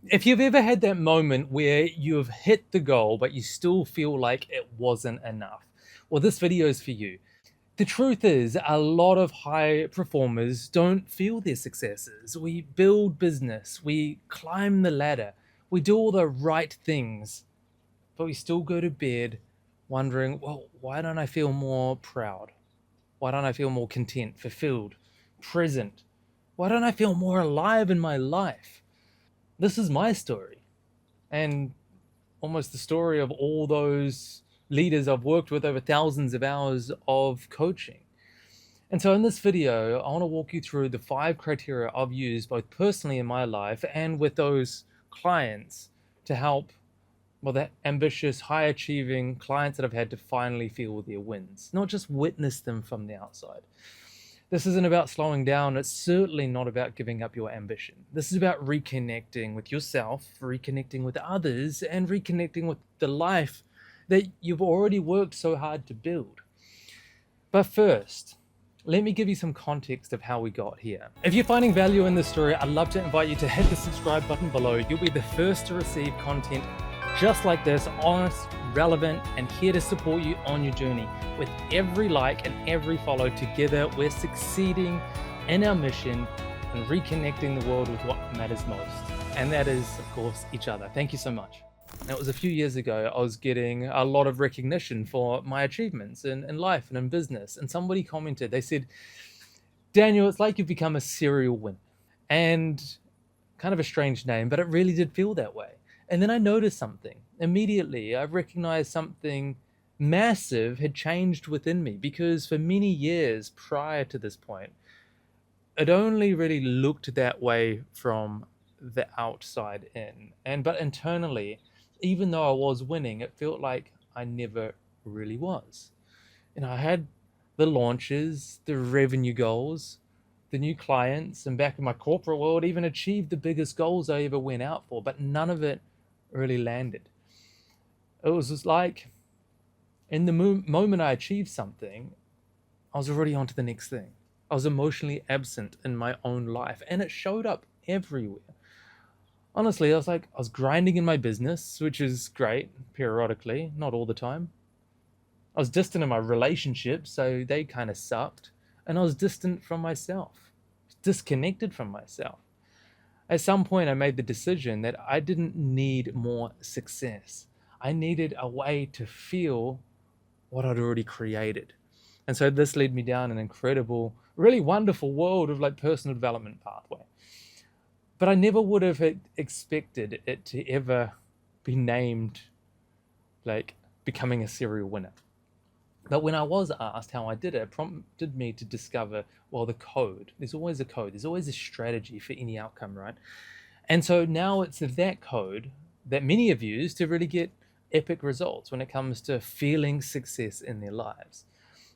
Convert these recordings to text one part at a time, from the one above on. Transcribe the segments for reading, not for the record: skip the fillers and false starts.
If you've ever had that moment where you've hit the goal, but you still feel like it wasn't enough, well, this video is for you. The truth is, a lot of high performers don't feel their successes. We build business, we climb the ladder, we do all the right things, but we still go to bed wondering, well, why don't I feel more proud? Why don't I feel more content, fulfilled, present? Why don't I feel more alive in my life? This is my story, and almost the story of all those leaders I've worked with over thousands of hours of coaching. And so in this video, I want to walk you through the 5 criteria I've used both personally in my life and with those clients to help, well, the ambitious, high achieving clients that I've had to finally feel their wins, not just witness them from the outside. This isn't about slowing down. It's certainly not about giving up your ambition. This is about reconnecting with yourself, reconnecting with others, and reconnecting with the life that you've already worked so hard to build. But first, let me give you some context of how we got here. If you're finding value in this story, I'd love to invite you to hit the subscribe button below. You'll be the first to receive content just like this, honest, relevant, and here to support you on your journey. With every like and every follow, together we're succeeding in our mission and reconnecting the world with what matters most. And that is, of course, each other. Thank you so much. Now, it was a few years ago, I was getting a lot of recognition for my achievements in life and in business. And somebody commented, they said, Daniel, it's like you've become a serial winner. And kind of a strange name, but it really did feel that way. And then I noticed something. Immediately, I recognized something massive had changed within me, because for many years prior to this point, it only really looked that way from the outside in. But internally, even though I was winning, it felt like I never really was. I had the launches, the revenue goals, the new clients, and back in my corporate world, even achieved the biggest goals I ever went out for, but none of it really landed. It was just like in the moment I achieved something, I was already on to the next thing. I was emotionally absent in my own life, and it showed up everywhere. Honestly, I was grinding in my business, which is great periodically, not all the time. I was distant in my relationships, so they kind of sucked. And I was distant from myself, disconnected from myself. At some point, I made the decision that I didn't need more success. I needed a way to feel what I'd already created. And so this led me down an incredible, really wonderful world of personal development pathway. But I never would have expected it to ever be named becoming a serial winner. But when I was asked how I did it, it prompted me to discover, well, the code. There's always a code. There's always a strategy for any outcome, right? And so now it's that code that many have used to really get epic results when it comes to feeling success in their lives.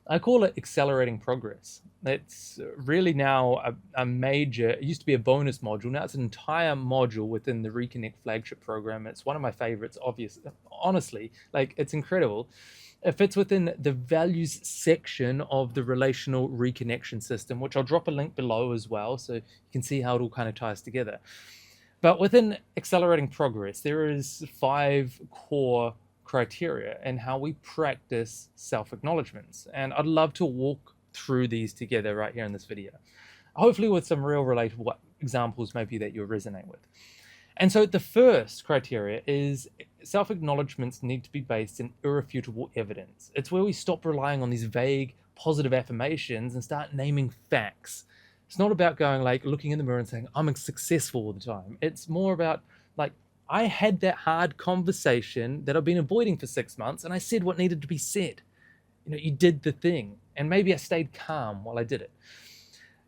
I call it accelerating progress. It's really now a major, it used to be a bonus module. Now it's an entire module within the Reconnect flagship program. It's one of my favorites, obviously. Honestly, it's incredible. It fits within the values section of the relational reconnection system, which I'll drop a link below as well, so you can see how it all kind of ties together. But within accelerating progress, there is 5 core criteria and how we practice self-acknowledgements. And I'd love to walk through these together right here in this video, hopefully with some real relatable examples maybe that you'll resonate with. And so the first criteria is self-acknowledgements need to be based in irrefutable evidence. It's where we stop relying on these vague positive affirmations and start naming facts. It's not about going looking in the mirror and saying, I'm successful all the time. It's more about I had that hard conversation that I've been avoiding for 6 months, and I said what needed to be said. You did the thing, and maybe I stayed calm while I did it.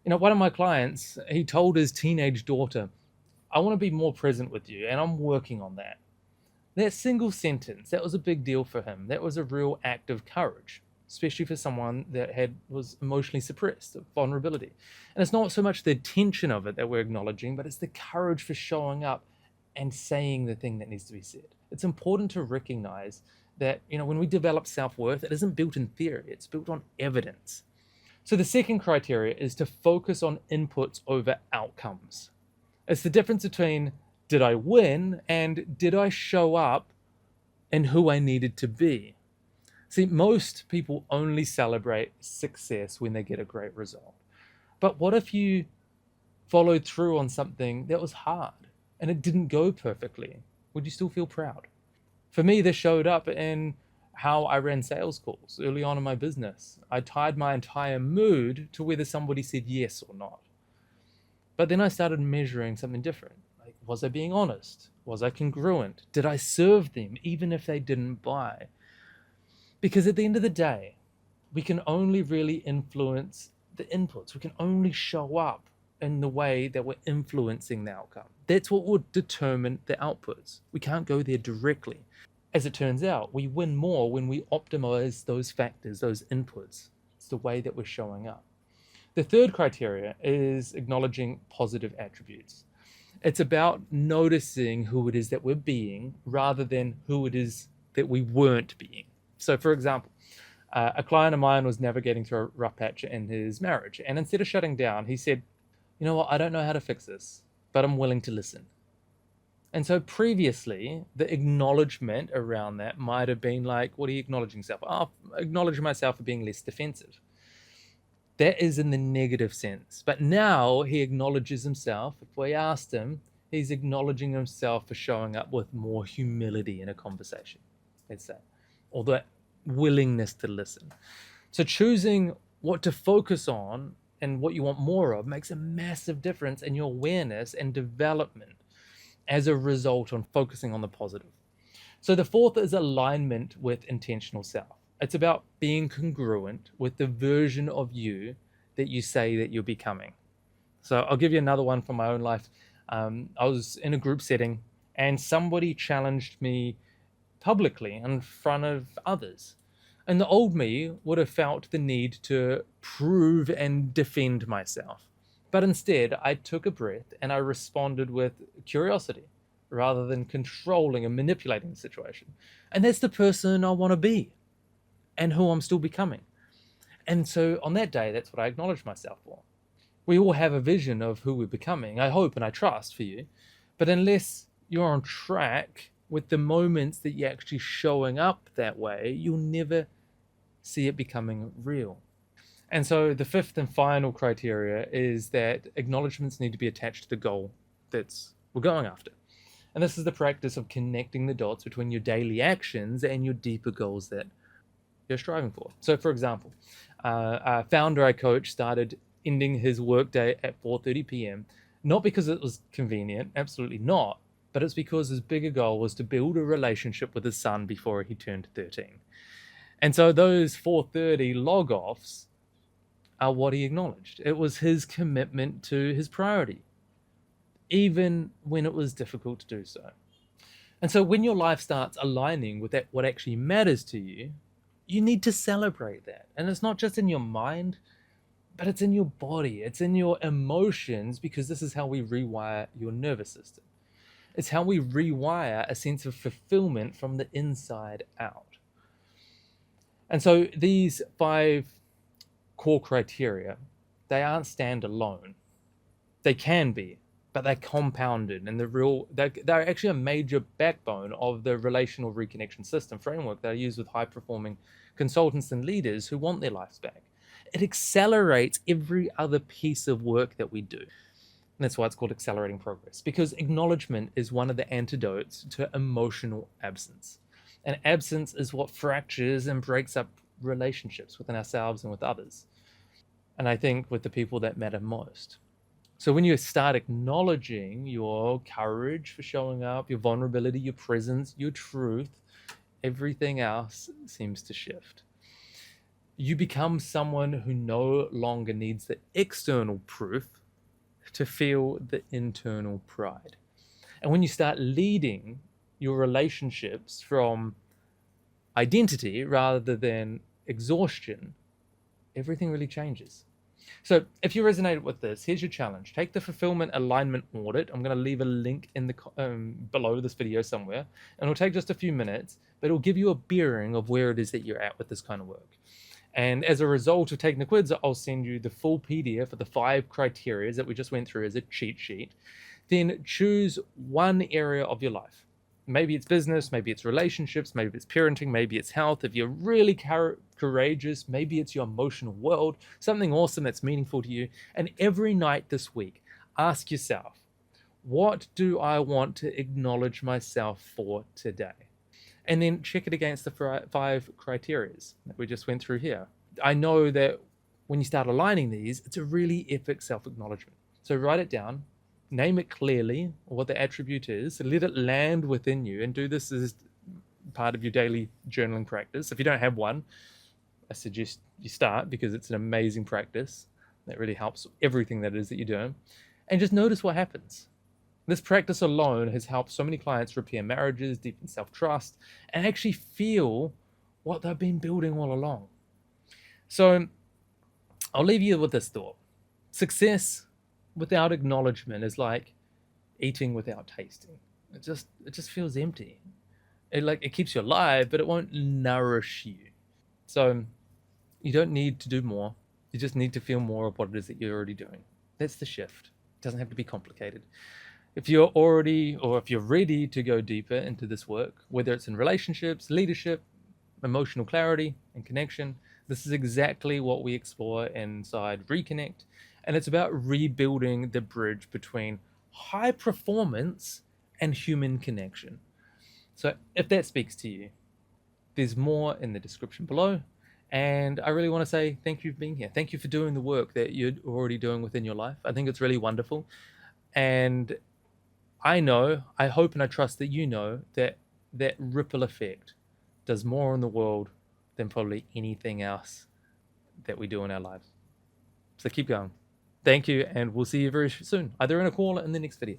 One of my clients, he told his teenage daughter, I want to be more present with you, and I'm working on that. That single sentence, that was a big deal for him. That was a real act of courage, especially for someone that was emotionally suppressed, vulnerability. And it's not so much the tension of it that we're acknowledging, but it's the courage for showing up and saying the thing that needs to be said. It's important to recognize that, when we develop self-worth, it isn't built in theory, it's built on evidence. So the second criteria is to focus on inputs over outcomes. It's the difference between Did I win? And did I show up in who I needed to be? See, most people only celebrate success when they get a great result. But what if you followed through on something that was hard and it didn't go perfectly? Would you still feel proud? For me, this showed up in how I ran sales calls early on in my business. I tied my entire mood to whether somebody said yes or not. But then I started measuring something different. Like, was I being honest? Was I congruent? Did I serve them even if they didn't buy? Because at the end of the day, we can only really influence the inputs. We can only show up in the way that we're influencing the outcome. That's what will determine the outputs. We can't go there directly. As it turns out, we win more when we optimize those factors, those inputs. It's the way that we're showing up. The third criteria is acknowledging positive attributes. It's about noticing who it is that we're being rather than who it is that we weren't being. So, for example, a client of mine was navigating through a rough patch in his marriage. And instead of shutting down, he said, "You know what? I don't know how to fix this, but I'm willing to listen." And so previously, the acknowledgement around that might have been like, what are you acknowledging yourself? Oh, acknowledging myself for being less defensive. That is in the negative sense. But now he acknowledges himself. If we asked him, he's acknowledging himself for showing up with more humility in a conversation, let's say, or the willingness to listen. So choosing what to focus on and what you want more of makes a massive difference in your awareness and development as a result on focusing on the positive. So the fourth is alignment with intentional self. It's about being congruent with the version of you that you say that you're becoming. So I'll give you another one from my own life. I was in a group setting and somebody challenged me publicly in front of others. And the old me would have felt the need to prove and defend myself. But instead, I took a breath and I responded with curiosity rather than controlling and manipulating the situation. And that's the person I want to be and who I'm still becoming. And so on that day, that's what I acknowledged myself for. We all have a vision of who we're becoming, I hope and I trust for you. But unless you're on track with the moments that you're actually showing up that way, you'll never see it becoming real. And so the fifth and final criteria is that acknowledgements need to be attached to the goal that's we're going after. And this is the practice of connecting the dots between your daily actions and your deeper goals that you're striving for. So, for example, a founder I coach started ending his workday at 4:30 p.m. Not because it was convenient, absolutely not, but it's because his bigger goal was to build a relationship with his son before he turned 13. And so those 4:30 log-offs are what he acknowledged. It was his commitment to his priority, even when it was difficult to do so. And so when your life starts aligning with that, what actually matters to you, you need to celebrate that. And it's not just in your mind, but it's in your body, it's in your emotions, because this is how we rewire your nervous system. It's how we rewire a sense of fulfillment from the inside out. And so these 5 core criteria, they aren't standalone. They can be, but they're compounded, and they're actually a major backbone of the relational reconnection system framework that I use with high-performing consultants and leaders who want their lives back. It accelerates every other piece of work that we do. And that's why it's called accelerating progress, because acknowledgement is one of the antidotes to emotional absence. And absence is what fractures and breaks up relationships within ourselves and with others. And I think with the people that matter most. So when you start acknowledging your courage for showing up, your vulnerability, your presence, your truth, everything else seems to shift. You become someone who no longer needs the external proof to feel the internal pride. And when you start leading your relationships from identity rather than exhaustion, everything really changes. So if you resonated with this, here's your challenge. Take the fulfillment alignment audit. I'm going to leave a link in the below this video somewhere, and it'll take just a few minutes, but it'll give you a bearing of where it is that you're at with this kind of work. And as a result of taking the quiz, I'll send you the full PDF of the 5 criteria that we just went through as a cheat sheet then choose one area of your life. Maybe it's business, maybe it's relationships, maybe it's parenting, maybe it's health. If you're really courageous, maybe it's your emotional world, something awesome that's meaningful to you. And every night this week, ask yourself, what do I want to acknowledge myself for today? And then check it against the 5 criterias that we just went through here. I know that when you start aligning these, it's a really epic self-acknowledgement. So write it down, name it clearly, what the attribute is, let it land within you, and do this as part of your daily journaling practice. If you don't have one, I suggest you start, because it's an amazing practice that really helps everything that it is that you're doing. And just notice what happens. This practice alone has helped so many clients repair marriages, deepen self-trust, and actually feel what they've been building all along. So I'll leave you with this thought. Success without acknowledgement is like eating without tasting. It just feels empty. It keeps you alive, but it won't nourish you. So you don't need to do more. You just need to feel more of what it is that you're already doing. That's the shift. It doesn't have to be complicated. If you're ready to go deeper into this work, whether it's in relationships, leadership, emotional clarity, and connection, this is exactly what we explore inside Reconnect. And it's about rebuilding the bridge between high performance and human connection. So if that speaks to you, there's more in the description below. And I really want to say thank you for being here. Thank you for doing the work that you're already doing within your life. I think it's really wonderful. And I hope and I trust that you know that that ripple effect does more in the world than probably anything else that we do in our lives. So keep going. Thank you, and we'll see you very soon, either in a call or in the next video.